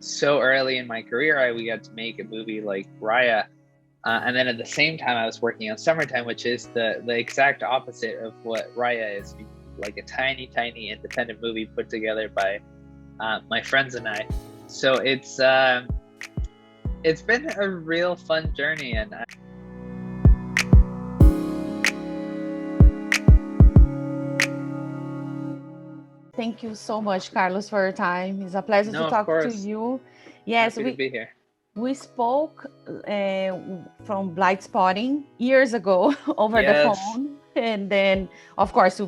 so early in my career, we got to make a movie like Raya. And then at the same time, I was working on Summertime, which is the exact opposite of what Raya is, like a tiny, tiny independent movie put together by my friends and I. So it's been a real fun journey, and Thank you so much, Carlos, for your time. It's a pleasure to no, of talk to course, you. Yes, happy to we be here. we spoke from Blindspotting years ago over the Yes, phone, and then of course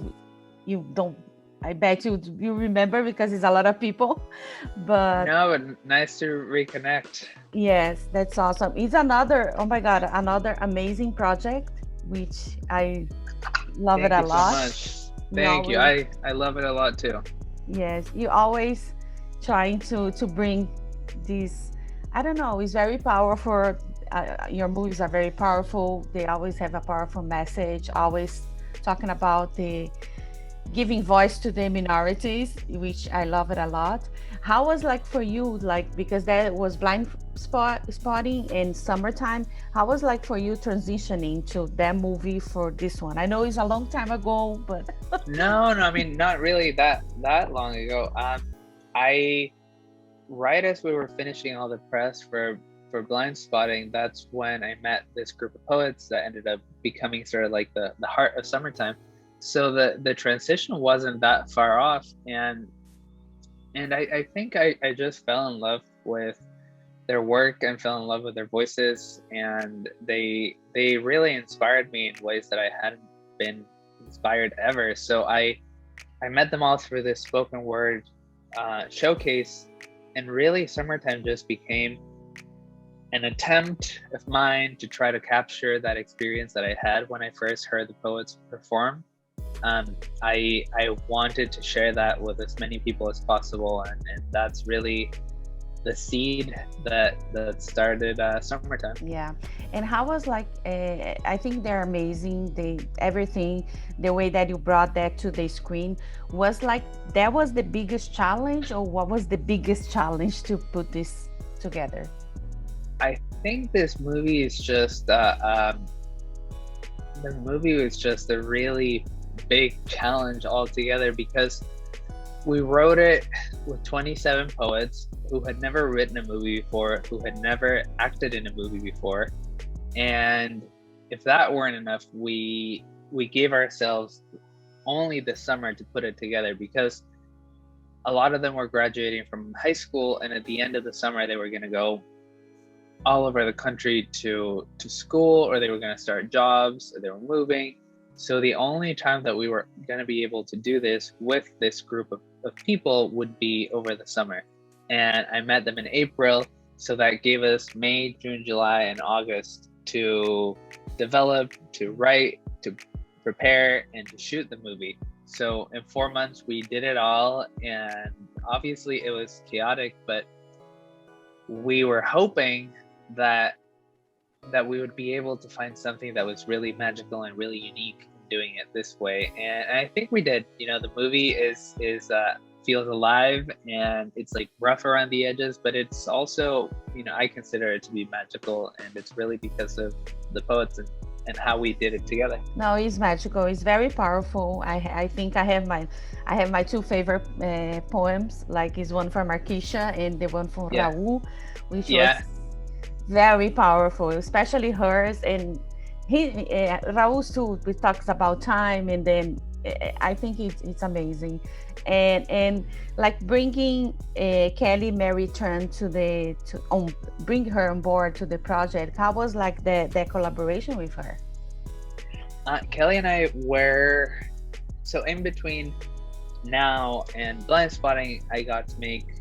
you don't. I bet you remember because it's a lot of people, but no, but nice to reconnect. yes, that's awesome. It's another, oh my God, another amazing project, which I love it Thank a you so lot. much. You Thank you. always, I love it a lot too. yes, you always trying to bring this. I don't know. It's very powerful. Your movies are very powerful. They always have a powerful message. Always talking about the giving voice to the minorities, which I love it a lot. How was like for you, like because that was spotting in Summertime. How was like for you transitioning to that movie for this one? I know it's a long time ago, but No, no, I mean not really that long ago. I right as we were finishing all the press for Blindspotting, that's when I met this group of poets that ended up becoming sort of like the heart of Summertime. So the transition wasn't that far off, and I think I just fell in love with their work and fell in love with their voices, and they really inspired me in ways that I hadn't been inspired ever. So I met them all through this spoken word showcase, and really Summertime just became an attempt of mine to try to capture that experience that I had when I first heard the poets perform. I wanted to share that with as many people as possible, and that's really the seed that started Summertime. yeah. And how was like? I think they're amazing. They everything, the way that you brought that to the screen was like that was the biggest challenge, or what was the biggest challenge to put this together? I think this movie is just the movie was just a really big challenge altogether, because we wrote it with 27 poets who had never written a movie before, who had never acted in a movie before. And if that weren't enough, we gave ourselves only the summer to put it together, because a lot of them were graduating from high school, and at the end of the summer they were going to go all over the country to school, or they were going to start jobs, or they were moving. So the only time that we were going to be able to do this with this group of people would be over the summer. And I met them in April, so that gave us May, June, July, and August to develop, to write, to prepare, and to shoot the movie. So in 4 months we did it all, and obviously it was chaotic, but we were hoping that we would be able to find something that was really magical and really unique in doing it this way. And I think we did. You know, the movie is feels alive, and it's like rough around the edges, but it's also, you know, I consider it to be magical, and it's really because of the poets and how we did it together. No, it's magical. It's very powerful. I think I have my two favorite poems. Like is one from Marquisha and the one from Yeah, Raul, which was yeah, very powerful, especially hers. And he Raul's too. It talks about time, and then I think it's amazing, and like bringing Kelly Marie Tran to bring her on board to the project. How was like the collaboration with her? Kelly and I were, so in between now and Blindspotting, I got to make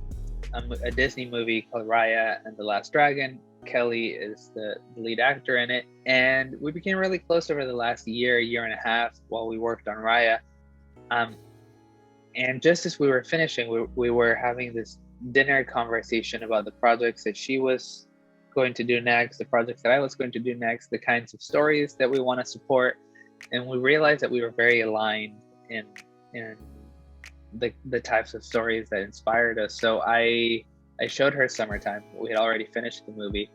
a Disney movie called Raya and the Last Dragon. Kelly is the lead actor in it, and we became really close over the last year and a half while we worked on Raya. Um, and just as we were finishing, we were having this dinner conversation about the projects that she was going to do next, the projects that I was going to do next, the kinds of stories that we want to support, and we realized that we were very aligned in the types of stories that inspired us. So I showed her Summertime. We had already finished the movie,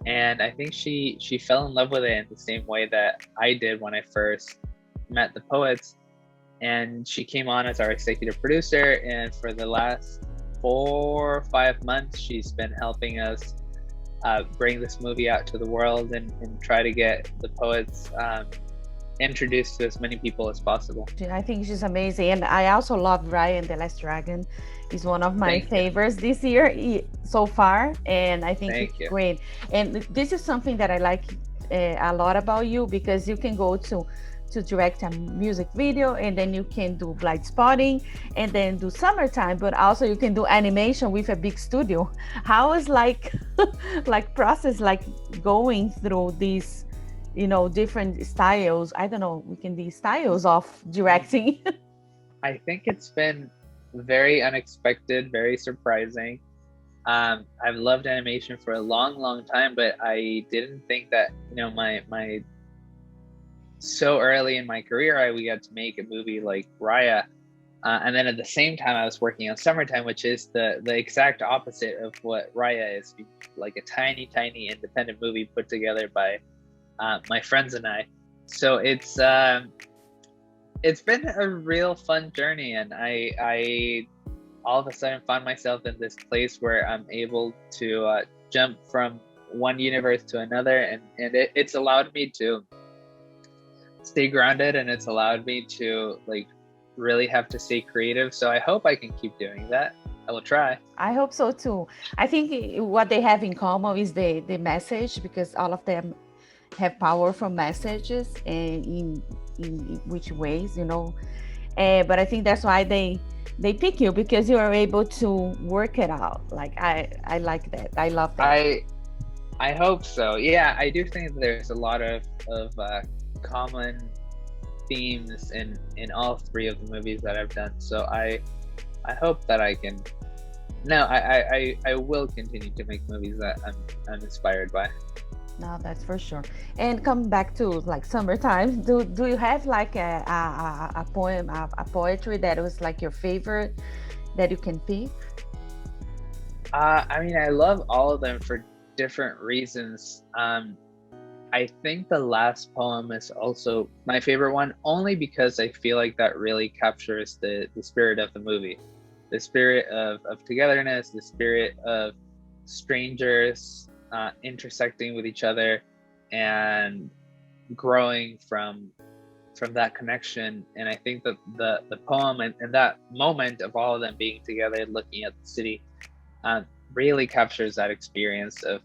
and I think she fell in love with it in the same way that I did when I first met the poets. And she came on as our executive producer, and for the last 4 or 5 months, she's been helping us bring this movie out to the world and try to get the poets introduced to as many people as possible. I think she's amazing, and I also love Raya and the Last Dragon. It's one of my favorites this year so far, and I think it's great. And this is something that I like a lot about you, because you can go to direct a music video, and then you can do Blindspotting, and then do Summertime, but also you can do animation with a big studio. How is like process like going through these, you know, different styles? I don't know, we can be styles of directing. I think it's been very unexpected, very surprising. I've loved animation for a long time, but I didn't think that, you know, my so early in my career, we got to make a movie like Raya. And then at the same time, I was working on Summertime, which is the exact opposite of what Raya is, like a tiny independent movie put together by my friends and I. So it's been a real fun journey, and I all of a sudden found myself in this place where I'm able to jump from one universe to another, and it's allowed me to stay grounded, and it's allowed me to like really have to stay creative. So I hope I can keep doing that. I will try. I hope so too. I think what they have in common is the message, because all of them have powerful messages, and in which ways, you know. But I think that's why they pick you, because you are able to work it out. Like I like that. I love that. I hope so. Yeah, I do think there's a lot of common themes in all three of the movies that I've done. So I hope that I can. No, I will continue to make movies that I'm inspired by. No, that's for sure. And come back to like Summertime. Do you have like a poem, a poetry that was like your favorite that you can pick? I mean, I love all of them for different reasons. I think the last poem is also my favorite one, only because I feel like that really captures the spirit of the movie, the spirit of togetherness, the spirit of strangers intersecting with each other and growing from that connection. And I think that the poem and that moment of all of them being together, looking at the city, really captures that experience of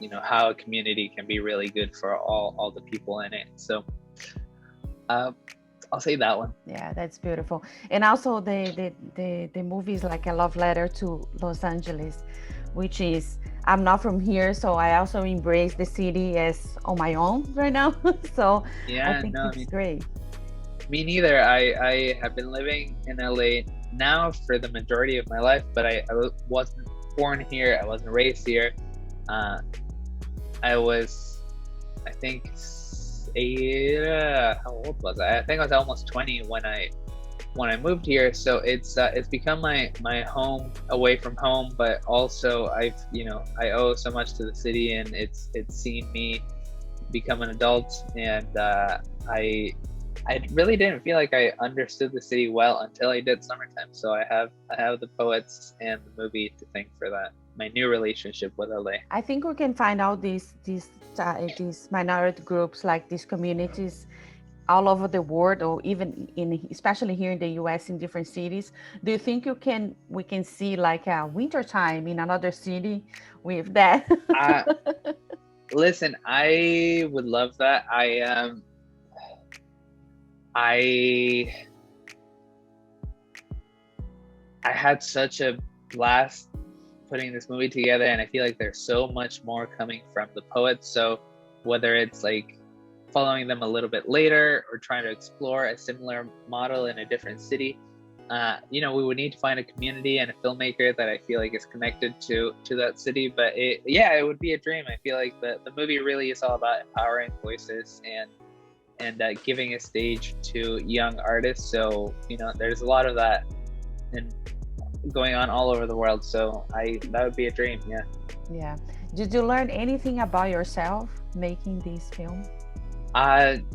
you know, how a community can be really good for all the people in it. So I'll say that one. Yeah, that's beautiful. And also the movie is like a love letter to Los Angeles, which is, I'm not from here, so I also embrace the city as on my own right now. So yeah, I think it's great. Me neither. I have been living in LA now for the majority of my life, but I wasn't born here. I wasn't raised here. I was, I think, how old was I? I think I was almost 20 when I moved here. So it's become my home away from home, but also I owe so much to the city, and it's seen me become an adult, and I really didn't feel like I understood the city well until I did Summertime. So I have the poets and the movie to thank for that. My new relationship with LA. I think we can find out these minority groups, like these communities all over the world, or even especially here in the US, in different cities. Do you think we can see like a wintertime in another city with that? Listen, I would love that. I had such a blast putting this movie together, and I feel like there's so much more coming from the poets. So whether it's like following them a little bit later or trying to explore a similar model in a different city, we would need to find a community and a filmmaker that I feel like is connected to that city. But it would be a dream. I feel like the movie really is all about empowering voices and giving a stage to young artists. So there's a lot of that, and going on all over the world. So that would be a dream. Yeah. Yeah. Did you learn anything about yourself making this film?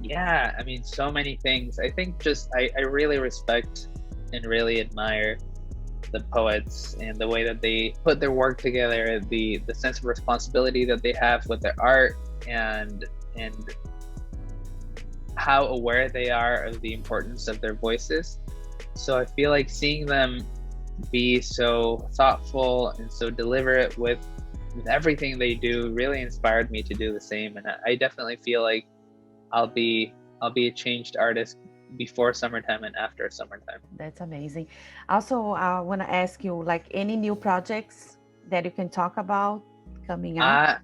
Yeah, I mean, so many things. I think just I really respect and really admire the poets and the way that they put their work together, the sense of responsibility that they have with their art, and how aware they are of the importance of their voices. So I feel like seeing them be so thoughtful and so deliberate with everything they do really inspired me to do the same. And I definitely feel like I'll be a changed artist before summertime and after summertime. That's amazing. Also, I want to ask you, like, any new projects that you can talk about coming up?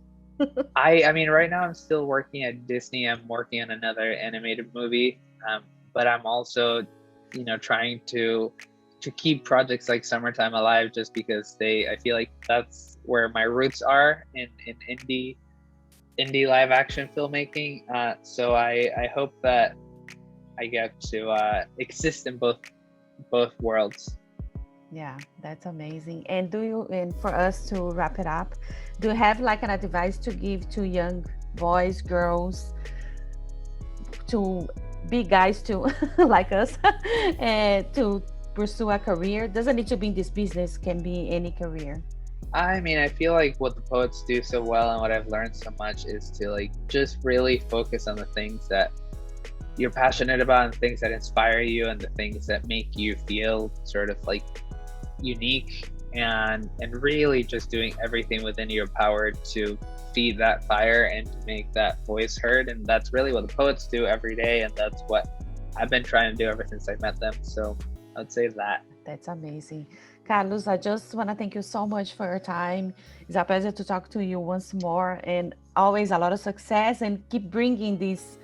I mean, right now I'm still working at Disney. I'm working on another animated movie, but I'm also, trying to keep projects like Summertime alive, just because I feel like that's where my roots are in indie live action filmmaking. So I hope that I get to exist in both worlds. Yeah, that's amazing. And for us to wrap it up, do you have like an advice to give to young boys, girls, to big guys too, like us, and to pursue a career? Doesn't need to be in this business, can be any career. I mean, I feel like what the poets do so well and what I've learned so much is to like just really focus on the things that you're passionate about and things that inspire you and the things that make you feel sort of like unique, and really just doing everything within your power to feed that fire and to make that voice heard. And that's really what the poets do every day, and that's what I've been trying to do ever since I met them. So I would say that. That's amazing. Carlos, I just want to thank you so much for your time. It's a pleasure to talk to you once more, and always a lot of success, and keep bringing these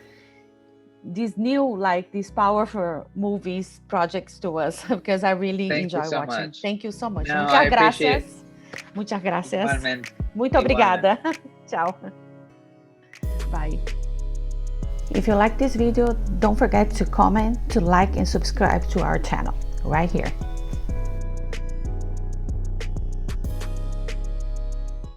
new, like these powerful movies projects to us, because I really enjoy watching. Much. Thank you so much. No, Muchas gracias. Muchas gracias. Igualmente. Muito obrigada. Ciao. Bye. If you like this video, don't forget to comment, to like, and subscribe to our channel right here.